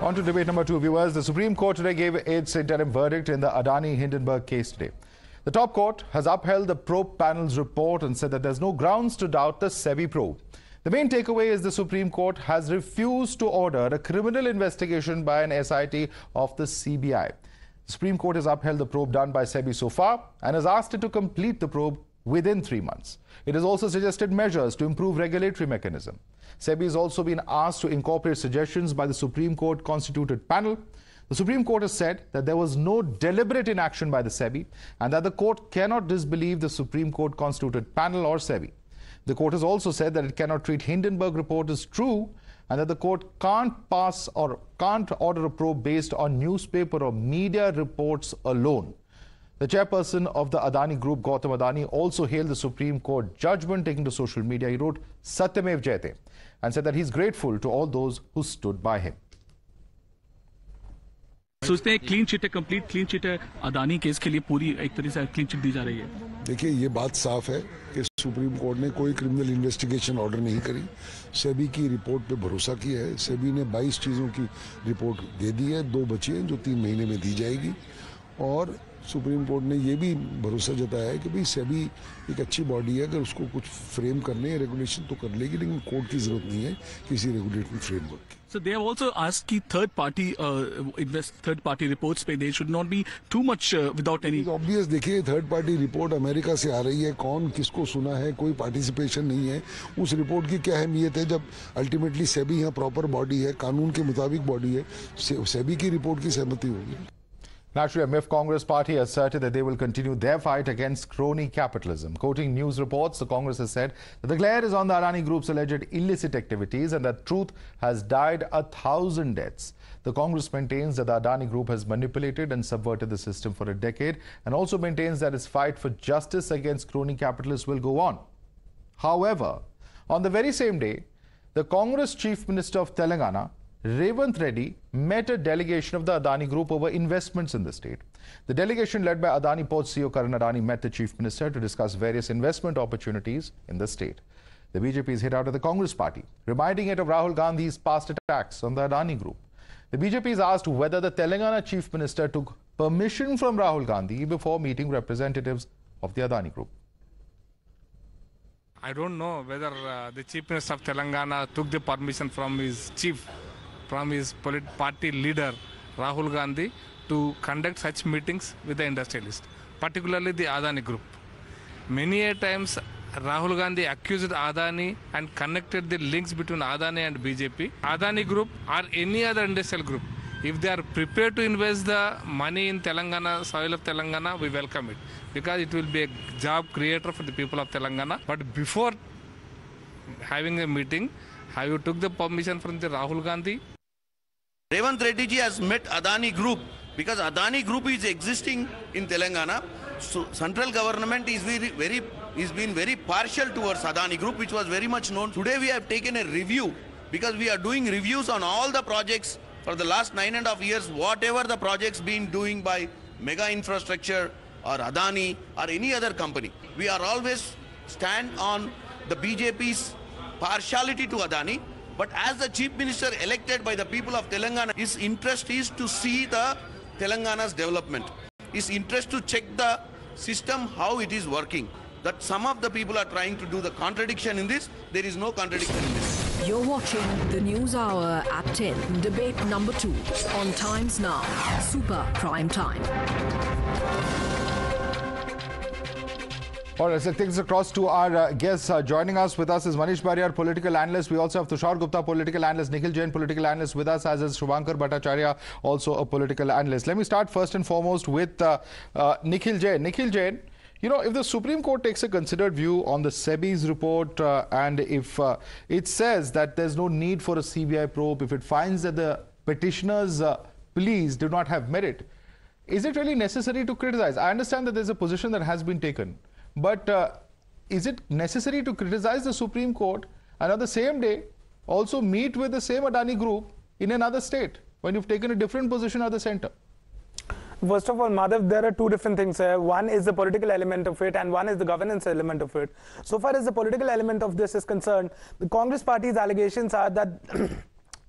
On to debate number 2, viewers. The Supreme Court today gave its interim verdict in the Adani Hindenburg case today. The top court has upheld the probe panel's report and said that there's no grounds to doubt the SEBI probe. The main takeaway is the Supreme Court has refused to order a criminal investigation by an SIT of the CBI. The Supreme Court has upheld the probe done by SEBI so far and has asked it to complete the probe within 3 months. It has also suggested measures to improve regulatory mechanism. SEBI has also been asked to incorporate suggestions by the Supreme Court constituted panel. The Supreme Court has said that there was no deliberate inaction by the SEBI and that the court cannot disbelieve the Supreme Court constituted panel or SEBI. The court has also said that it cannot treat Hindenburg report as true and that the court can't pass or can't order a probe based on newspaper or media reports alone. The chairperson of the Adani Group, Gautam Adani, also hailed the Supreme Court judgment taken to social media. He wrote, "Satyamev Jayate," and said that he's grateful to all those who stood by him. सोचते हैं clean chit है, complete clean chit है Adani case के लिए, पूरी एक तरह से क्लीन चिट दी जा रही है। देखिए, ये बात साफ है कि सुप्रीम कोर्ट ने कोई क्रिमिनल इन्वेस्टिगेशन ऑर्डर नहीं करी। सेबी की रिपोर्ट पे भरोसा किया है। सेबी ने 22 चीज़ों की रिपोर्ट दे दी है, 2 बची हैं जो 3 महीने में दी जाएगी। और सुप्रीम कोर्ट ने ये भी भरोसा जताया है कि भाई सेबी एक अच्छी बॉडी है, अगर उसको कुछ फ्रेम करने हैं रेगुलेशन तो कर लेगी, लेकिन कोर्ट की जरूरत नहीं है किसी रेगुलेटरी फ्रेमवर्क की। So they have also asked कि third party reports पे they should not be too much without any. Obvious, देखिए थर्ड पार्टी रिपोर्ट अमेरिका से आ रही है, कौन किसको सुना है, कोई पार्टिसिपेशन नहीं है। उस रिपोर्ट की क्या अहमियत है जब अल्टीमेटली सेबी यहाँ प्रॉपर बॉडी है, कानून के मुताबिक बॉडी है, सेबी की रिपोर्ट की सहमति होगी। Naturally, a MIF Congress party asserted that they will continue their fight against crony capitalism. Quoting news reports, the Congress has said that the glare is on the Adani Group's alleged illicit activities and that truth has died 1,000 deaths. The Congress maintains that the Adani Group has manipulated and subverted the system for a decade and also maintains that its fight for justice against crony capitalists will go on. However, on the very same day, the Congress Chief Minister of Telangana, Revanth Reddy, met a delegation of the Adani Group over investments in the state. The delegation led by Adani Port CEO Karan Adani met the Chief Minister to discuss various investment opportunities in the state. The BJP is hit out at the Congress party, reminding it of Rahul Gandhi's past attacks on the Adani Group. The BJP is asked whether the Telangana Chief Minister took permission from Rahul Gandhi before meeting representatives of the Adani Group. I don't know whether the Chief Minister of Telangana took the permission from his party leader Rahul Gandhi to conduct such meetings with the industrialists, particularly the Adani Group. Many a times Rahul Gandhi accused Adani and connected the links between Adani and BJP. Adani Group or any other industrial group, if they are prepared to invest the money in Telangana, soil of Telangana, we welcome it because it will be a job creator for the people of Telangana. But before having a meeting, have you took the permission from the Rahul Gandhi? Revanth Reddy ji has met Adani Group because Adani Group is existing in Telangana. So central government is been very partial towards Adani Group, which was very much known. Today we have taken a review because we are doing reviews on all the projects for the last 9.5 years, whatever the projects been doing by mega infrastructure or Adani or any other company. We are always stand on the BJP's partiality to Adani. But as the Chief Minister elected by the people of Telangana, his interest is to see the Telangana's development. His interest to check the system, how it is working. That some of the people are trying to do the contradiction in this. There is no contradiction in this. You're watching the News Hour at 10, debate number 2 on Times Now, Super Prime Time. All right, so things across to our guests. Joining us with us is Manish Bariyar, political analyst. We also have Tushar Gupta, political analyst. Nikhil Jain, political analyst with us, as is Shubhankar Bhattacharya, also a political analyst. Let me start first and foremost with Nikhil Jain. Nikhil Jain, you know, if the Supreme Court takes a considered view on the SEBI's report and if it says that there's no need for a CBI probe, if it finds that the petitioner's pleas do not have merit, is it really necessary to criticize? I understand that there's a position that has been taken. But is it necessary to criticize the Supreme Court and on the same day also meet with the same Adani Group in another state when you've taken a different position at the center? First of all, Madhav, there are two different things. One is the political element of it and one is the governance element of it. So far as the political element of this is concerned, the Congress party's allegations are that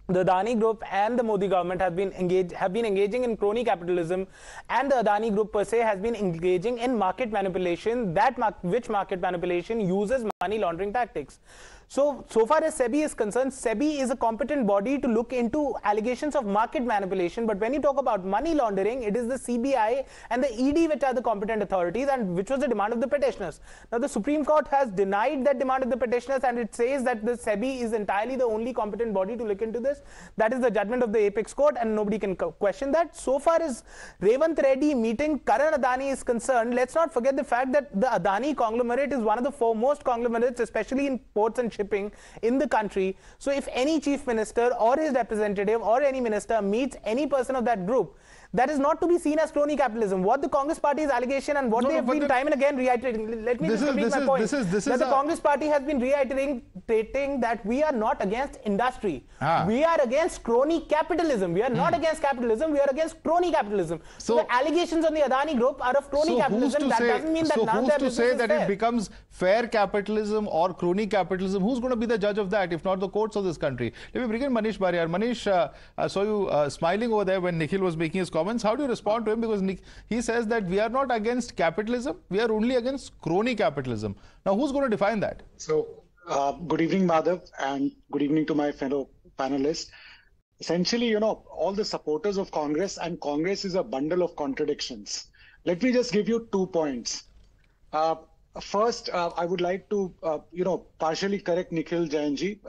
the Adani Group and the Modi government have been engaging in crony capitalism, and the Adani Group per se has been engaging in market manipulation, which market manipulation uses money laundering tactics. So far as SEBI is concerned, SEBI is a competent body to look into allegations of market manipulation. But when you talk about money laundering, it is the CBI and the ED which are the competent authorities, and which was the demand of the petitioners. Now, the Supreme Court has denied that demand of the petitioners, and it says that the SEBI is entirely the only competent body to look into this. That is the judgment of the Apex Court, and nobody can question that. So far as Revanth Reddy meeting Karan Adani is concerned, let's not forget the fact that the Adani conglomerate is one of the foremost conglomerates, especially in ports and shipping in the country. So if any chief minister or his representative or any minister meets any person of that group, that is not to be seen as crony capitalism. What the Congress Party's allegation and what they have been time and again reiterating. Let me just complete my point. The Congress Party has been reiterating that we are not against industry. We are against crony capitalism. We are not against capitalism. We are against crony capitalism. So the allegations on the Adani Group are of crony capitalism. That doesn't mean that none of their business is fair. So who's to say that it becomes fair capitalism or crony capitalism? Who's going to be the judge of that, if not the courts of this country? Let me bring in Manish Bariyar. Manish, I saw you smiling over there when Nikhil was making his comments. How do you respond to him? Because he says that we are not against capitalism, we are only against crony capitalism. Now, who's going to define that? So, good evening, Madhav, and good evening to my fellow panelists. Essentially, all the supporters of Congress, and Congress is a bundle of contradictions. Let me just give you 2 points. First, I would like to, partially correct Nikhil Jainji.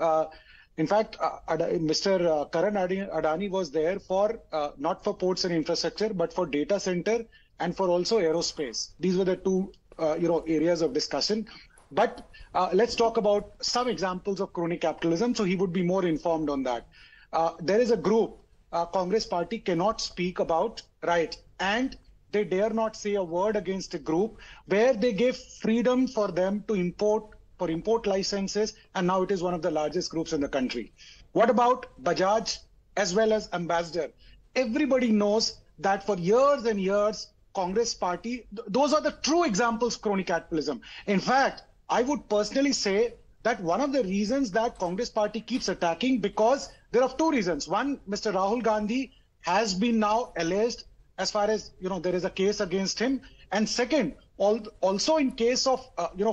In fact, Mr. Karan Adani was there for not for ports and infrastructure, but for data center and for also aerospace. These were the two, areas of discussion. But let's talk about some examples of crony capitalism, so he would be more informed on that. There is a group, Congress Party cannot speak about, right? And they dare not say a word against a group where they gave freedom for them to import licenses, and now it is one of the largest groups in the country. What about Bajaj as well as Ambassador? Everybody knows that for years and years, Congress Party, those are the true examples of crony capitalism. In fact, I would personally say that one of the reasons that Congress Party keeps attacking, because there are 2 reasons. One, Mr. Rahul Gandhi has been now alleged as far as, there is a case against him. And second, also in case of,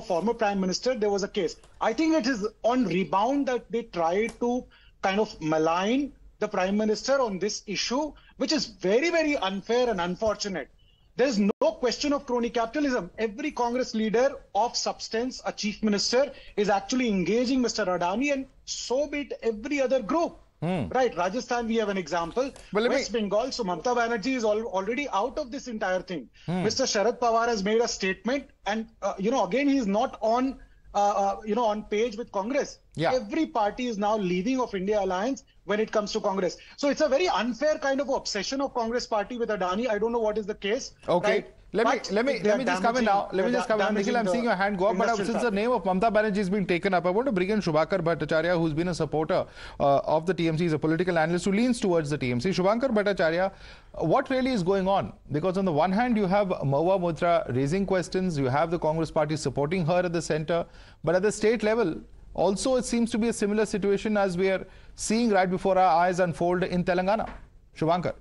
former Prime Minister, there was a case. I think it is on rebound that they try to kind of malign the Prime Minister on this issue, which is very, very unfair and unfortunate. There is no question of crony capitalism. Every Congress leader of substance, a chief minister, is actually engaging Mr. Adani, and so be it every other group. Right, Rajasthan, we have an example. West Bengal, so Mamata Banerjee is already out of this entire thing. Mr. Sharad Pawar has made a statement, and again, he is not on on page with Congress. Every party is now leaving of India Alliance when it comes to Congress. So it's a very unfair kind of obsession of Congress Party with Adani. I don't know what is the case. Okay. Right? Let me just come in now. Let me just come in. Nikhil, I'm seeing your hand go up, but since the name of Mamata Banerjee is being taken up, I want to bring in Shubhankar Bhattacharya, who's been a supporter of the TMC. He's a political analyst who leans towards the TMC. Shubhankar Bhattacharya, what really is going on? Because on the one hand, you have Mahua Mitra raising questions, you have the Congress Party supporting her at the center, but at the state level, also it seems to be a similar situation as we are seeing right before our eyes unfold in Telangana. Shubhankar.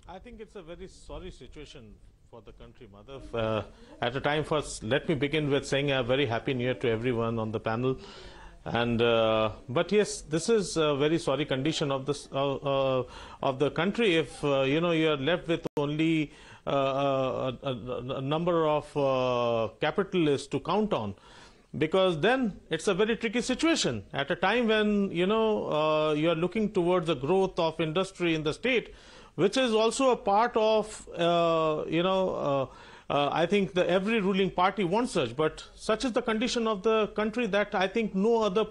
I think it's a very sorry situation for the country, Madhav. At a time, first, let me begin with saying a very happy new year to everyone on the panel. And but yes, this is a very sorry condition of this of the country. If you are left with only a number of capitalists to count on, because then it's a very tricky situation at a time when you are looking towards the growth of industry in the state, which is also a part of, I think every ruling party wants such, but such is the condition of the country that I think no other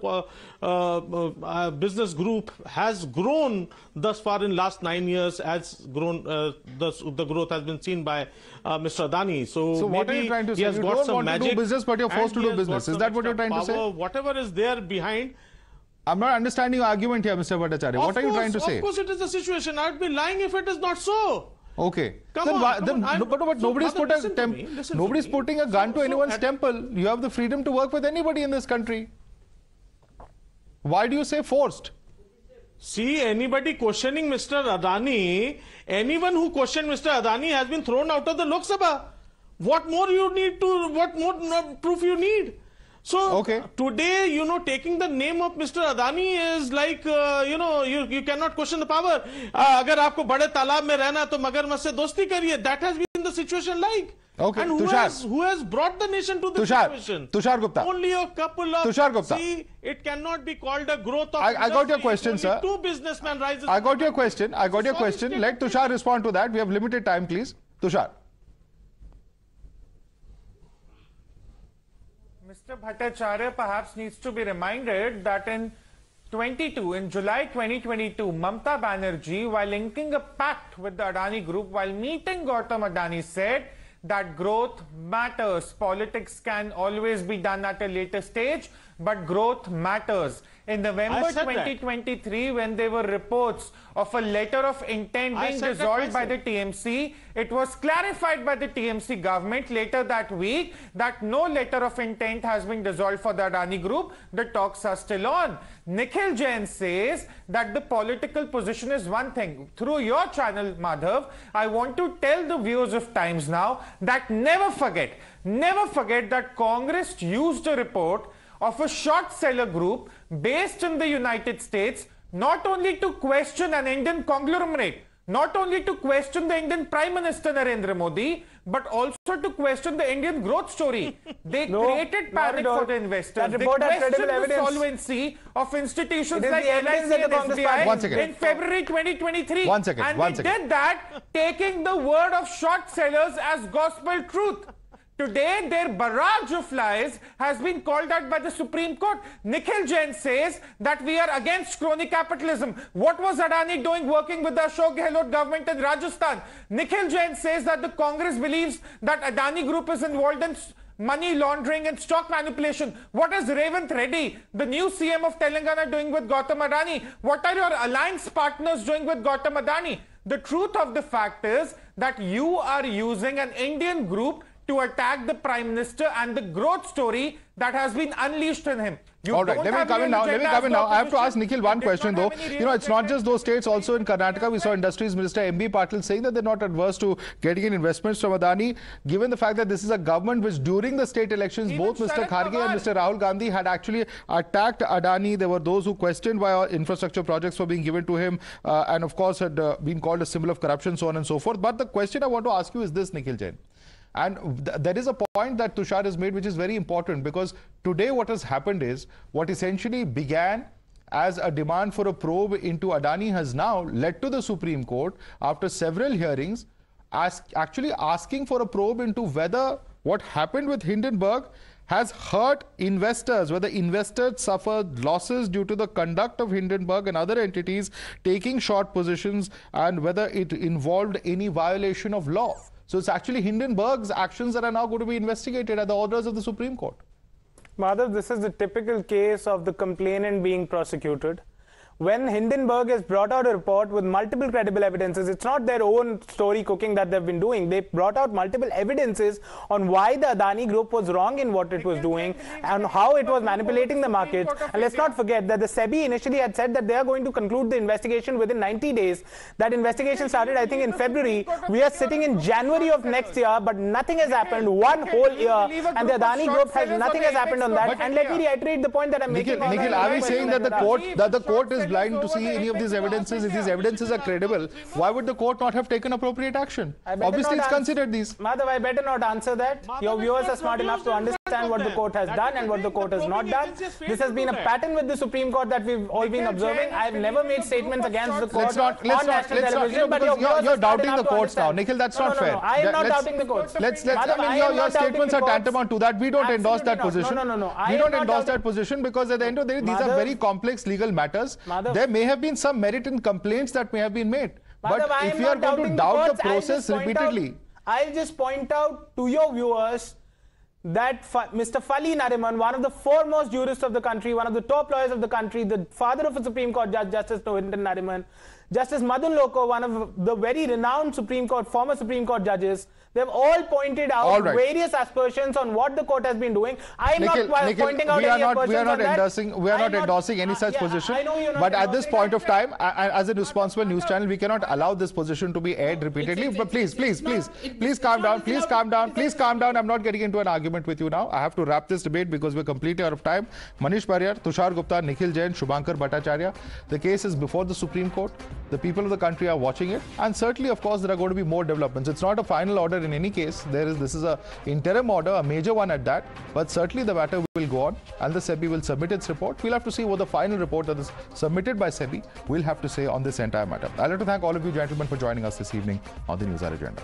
business group has grown thus far in last 9 years as grown, the growth has been seen by Mr. Adani. So what are you trying to say? You don't want to do business, but you're forced to do business. Is that what you're trying to say? Whatever is there behind. I'm not understanding your argument here, Mr. Bhattacharya. What are you trying to say? Of course it is the situation. I'd be lying if it is not so. Okay. Come on. But nobody's putting a gun to anyone's temple. You have the freedom to work with anybody in this country. Why do you say forced? See, anybody questioning Mr. Adani, anyone who questioned Mr. Adani has been thrown out of the Lok Sabha. What more proof you need? So today, taking the name of Mr. Adani is like, you cannot question the power. Agar aapko bade talab mein rehna to magarmach se dosti kariye. That has been the situation like. Okay, and who has brought the nation to this situation? Tushar Gupta. Only a couple of... Tushar Gupta. See, it cannot be called a growth of I got your question, sir. Two businessmen rises... I got your question. Let Tushar respond to that. We have limited time, please. Tushar. Mr. Bhattacharya perhaps needs to be reminded that in July 2022, Mamata Banerjee, while inking a pact with the Adani Group, while meeting Gautam Adani, said that growth matters. Politics can always be done at a later stage, but growth matters. In November 2023, when there were reports of a letter of intent being dissolved by the TMC, it was clarified by the TMC government later that week that no letter of intent has been dissolved for the Adani Group. The talks are still on. Nikhil Jain says that the political position is one thing. Through your channel, Madhav, I want to tell the viewers of Times Now that never forget that Congress used a report of a short seller group based in the United States not only to question an Indian conglomerate, not only to question the Indian Prime Minister Narendra Modi, but also to question the Indian growth story. They created panic for the investors. They questioned the solvency of institutions like LIC and SBI in February 2023. And they did that taking the word of short sellers as gospel truth. Today, their barrage of lies has been called out by the Supreme Court. Nikhil Jain says that we are against crony capitalism. What was Adani doing working with the Ashok Gehlot government in Rajasthan? Nikhil Jain says that the Congress believes that Adani Group is involved in money laundering and stock manipulation. What is Revanth Reddy, the new CM of Telangana, doing with Gautam Adani? What are your alliance partners doing with Gautam Adani? The truth of the fact is that you are using an Indian group to attack the Prime Minister and the growth story that has been unleashed in him. All right, let me come in now. I have to ask Nikhil one question though. It's not just those states. Also in Karnataka, we saw Industries Minister M.B. Patil saying that they're not adverse to getting in investments from Adani, given the fact that this is a government which during the state elections, both Mr. Kharge and Mr. Rahul Gandhi had actually attacked Adani. There were those who questioned why infrastructure projects were being given to him and of course had been called a symbol of corruption, so on and so forth. But the question I want to ask you is this, Nikhil Jain. And there is a point that Tushar has made which is very important, because today what has happened is what essentially began as a demand for a probe into Adani has now led to the Supreme Court after several hearings actually asking for a probe into whether what happened with Hindenburg has hurt investors, whether investors suffered losses due to the conduct of Hindenburg and other entities taking short positions, and whether it involved any violation of law. So it's actually Hindenburg's actions that are now going to be investigated at the orders of the Supreme Court. Madhav, this is the typical case of the complainant being prosecuted. When Hindenburg has brought out a report with multiple credible evidences, it's not their own story cooking that they've been doing. They brought out multiple evidences on why the Adani Group was wrong in what it was doing and how it was manipulating the markets. And let's not forget that the SEBI initially had said that they are going to conclude the investigation within 90 days. That investigation started, I think, in February. We are sitting in January of next year, but nothing has happened one whole year. And the Adani Group has nothing has happened on that. And let me reiterate the point that I'm making. Nikhil, are we saying that the court is blind to see any of these evidences? If these evidences are credible, why would the court not have taken appropriate action? Obviously, it's considered these. Madhav, I better not answer that. Your viewers are smart enough to understand what the court has done and what the court has not done. This has been a pattern with the Supreme Court that we've all been observing. I have never made statements against the court on national television. But you're doubting the courts now. Nikhil, that's not fair. I am not doubting the courts. Your statements are tantamount to that. We don't endorse that position. We don't endorse that position because at the end of the day, these are very complex legal matters. There may have been some merit in complaints that may have been made. But if you are going to doubt the process repeatedly... I'll just point out to your viewers that Mr. Fali Nariman, one of the foremost jurists of the country, one of the top lawyers of the country, the father of a Supreme Court judge, Justice Nariman, Justice Madan Lokar, one of the very renowned former Supreme Court judges, they've all pointed out various aspersions on what the court has been doing. I am not pointing out any aspersions we are not endorsing any such position. I know you're not but at this point of time, as a responsible news channel, we cannot allow this position to be aired repeatedly. But please calm down. Please calm down. I'm not getting into an argument with you now. I have to wrap this debate because we're completely out of time. Manish Pariyar, Tushar Gupta, Nikhil Jain, Shubhankar Bhattacharya. The case is before the Supreme Court. The people of the country are watching it, and certainly, of course, there are going to be more developments. It's not a final order in any case. This is a interim order, a major one at that. But certainly, the matter will go on, and the SEBI will submit its report. We'll have to see what the final report that is submitted by SEBI will have to say on this entire matter. I'd like to thank all of you gentlemen for joining us this evening on the Newshour Agenda.